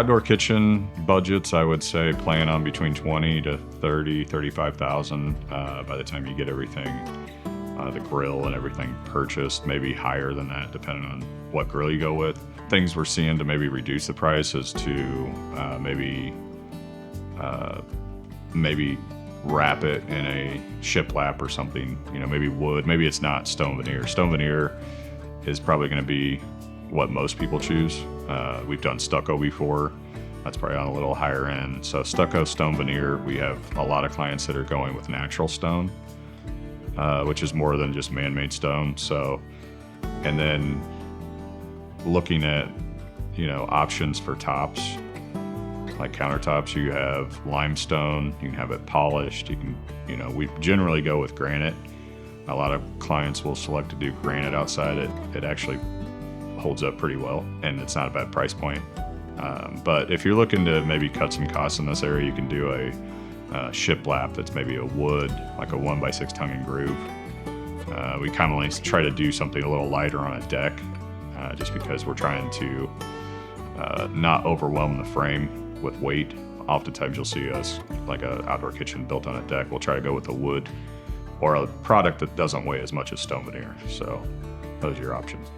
Outdoor kitchen budgets, I would say, plan on between 20 to 30, 35,000 by the time you get everything, the grill and everything purchased, maybe higher than that, depending on what grill you go with. Things we're seeing to maybe reduce the price is to maybe wrap it in a shiplap or something, maybe wood, maybe it's not stone veneer. Stone veneer is probably going to be what most people choose. We've done stucco before. That's probably on a little higher end. So stucco, stone veneer, we have a lot of clients that are going with natural stone, which is more than just man-made stone. So, and then looking at, options for tops, like countertops, you have limestone, you can have it polished, we generally go with granite. A lot of clients will select to do granite outside. It actually holds up pretty well, and it's not a bad price point. But if you're looking to maybe cut some costs in this area, you can do a shiplap that's maybe a wood, like a 1x6 tongue and groove. We commonly try to do something a little lighter on a deck, just because we're trying to not overwhelm the frame with weight. Oftentimes you'll see us, like an outdoor kitchen built on a deck, we'll try to go with a wood or a product that doesn't weigh as much as stone veneer. So those are your options.